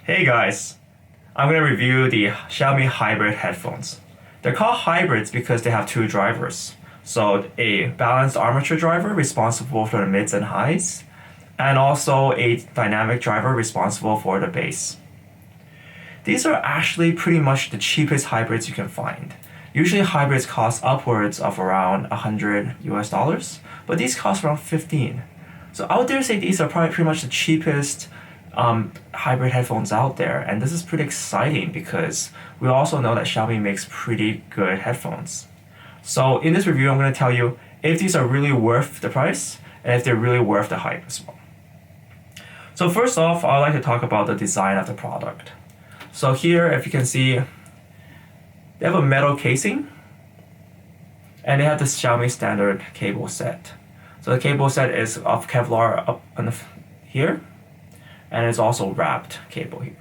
Hey guys, I'm going to review the Xiaomi Hybrid headphones. They're called hybrids because they have two drivers. So a balanced armature driver responsible for the mids and highs, and also a dynamic driver responsible for the bass. These are actually pretty much the cheapest hybrids you can find. Usually hybrids cost upwards of around $100 but these cost around 15. So I would dare say these are probably pretty much the cheapest hybrid headphones out there, and this is pretty exciting because we also know that Xiaomi makes pretty good headphones. So in this review, I'm going to tell you if these are really worth the price and if they're really worth the hype as well. So first off, I'd like to talk about the design of the product. So here, if you can see, they have a metal casing and they have the Xiaomi standard cable set. So the cable set is of Kevlar up on here, and it's also wrapped cable here.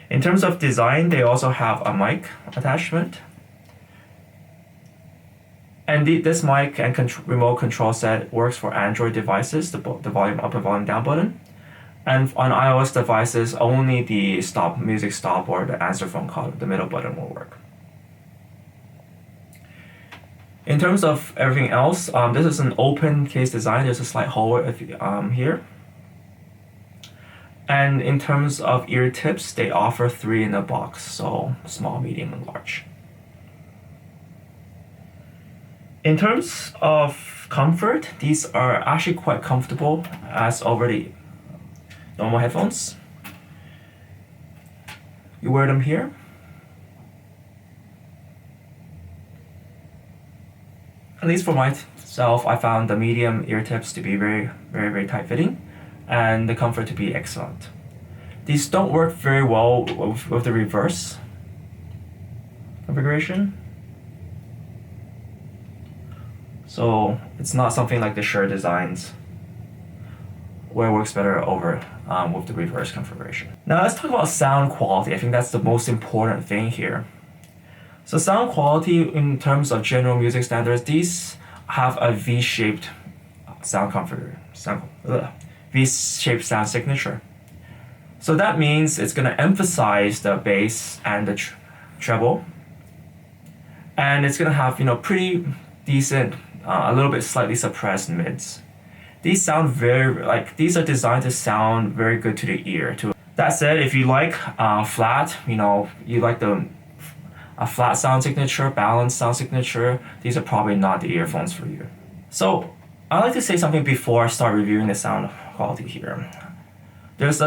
In terms of design, they also have a mic attachment. And this mic and remote control set works for Android devices, the volume up and volume down button. And on iOS devices, only the music stop or the answer phone call, the middle button will work. In terms of everything else, this is an open case design. There's a slight hole here. And in terms of ear tips, they offer 3 in the box, so small, medium, and large. In terms of comfort, these are actually quite comfortable as over the normal headphones. You wear them here. At least for myself, I found the medium ear tips to be very tight fitting and the comfort to be excellent. These don't work very well with the reverse configuration. So it's not something like the Shure designs where it works better over with the reverse configuration. Now let's talk about sound quality. I think that's the most important thing here. So sound quality in terms of general music standards, these have a V-shaped V-shaped sound signature. So that means it's going to emphasize the bass and the treble, and it's going to have pretty decent, a little bit slightly suppressed mids. These sound these are designed to sound very good to the ear. That said, if you like flat, you like a flat sound signature, balanced sound signature, these are probably not the earphones for you. So I'd like to say something before I start reviewing the sound quality here. There's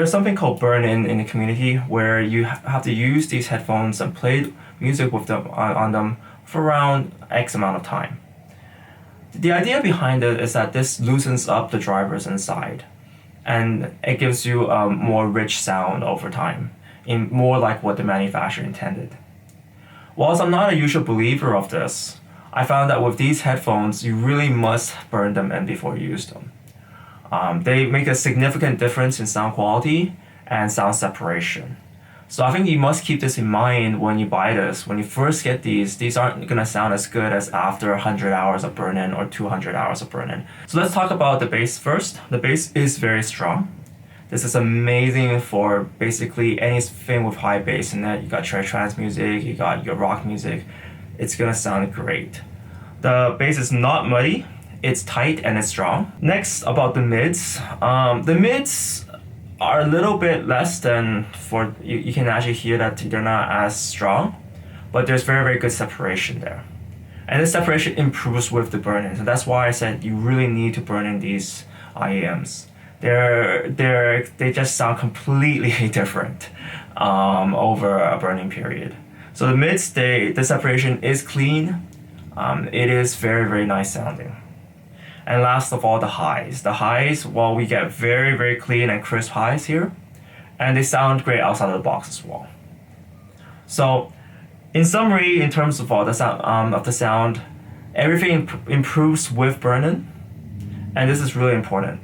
something called burn-in in the community where you have to use these headphones and play music with them on them for around X amount of time. The idea behind it is that this loosens up the drivers inside, and it gives you a more rich sound over time, more like what the manufacturer intended. Whilst I'm not a usual believer of this, I found that with these headphones, you really must burn them in before you use them. They make a significant difference in sound quality and sound separation. So I think you must keep this in mind when you buy this. When you first get these aren't going to sound as good as after 100 hours of burn-in or 200 hours of burn-in. So let's talk about the bass first. The bass is very strong. This is amazing for basically anything with high bass in it. You got trance music, you got your rock music. It's gonna sound great. The bass is not muddy, it's tight and it's strong. Next, about the mids. The mids are a little bit less than you can actually hear that they're not as strong, but there's very good separation there. And this separation improves with the burn-in. So that's why I said you really need to burn in these IEMs. They just sound completely different over a burning period. So the mids, the separation is clean. It is very nice sounding. And last of all, the highs. The highs, well, we get very clean and crisp highs here, and they sound great outside of the box as well. So in summary, in terms of all the sound, everything improves with burn-in, and this is really important.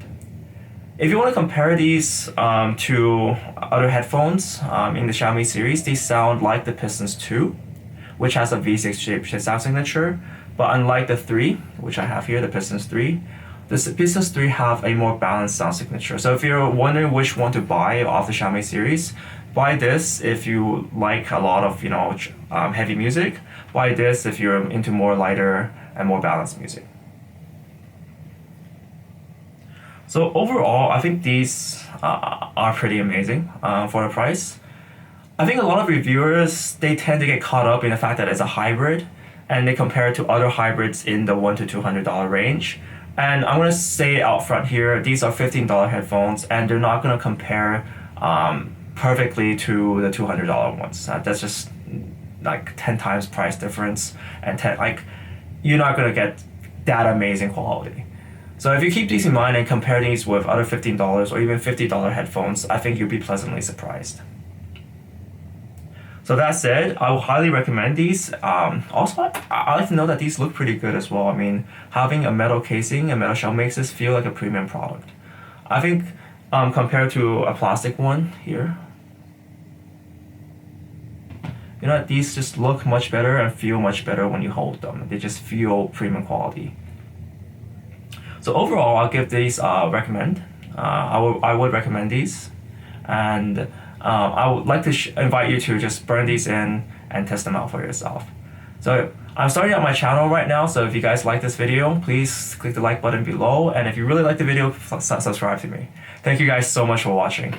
If you want to compare these to other headphones in the Xiaomi series, these sound like the Piston 2, which has a V6 shaped sound signature, but unlike the 3, which I have here, the Piston 3, the Pistons 3 have a more balanced sound signature. So if you're wondering which one to buy off the Xiaomi series, buy this if you like a lot of heavy music. Buy this if you're into more lighter and more balanced music. So overall, I think these are pretty amazing for the price. I think a lot of reviewers, they tend to get caught up in the fact that it's a hybrid, and they compare it to other hybrids in the $100 to $200 range. And I'm gonna say out front here, these are $15 headphones, and they're not gonna compare perfectly to the $200 ones. That's just like 10 times price difference, and you're not gonna get that amazing quality. So if you keep these in mind and compare these with other $15 or even $50 headphones, I think you'll be pleasantly surprised. So that said, I would highly recommend these. Also, I like to know that these look pretty good as well. I mean, having a metal casing, a metal shell makes this feel like a premium product. I think compared to a plastic one here, these just look much better and feel much better when you hold them. They just feel premium quality. So overall, I'll give these recommend. I would recommend these, and I would like to invite you to just burn these in and test them out for yourself. So I'm starting out my channel right now, so if you guys like this video, please click the like button below, and if you really like the video, subscribe to me. Thank you guys so much for watching.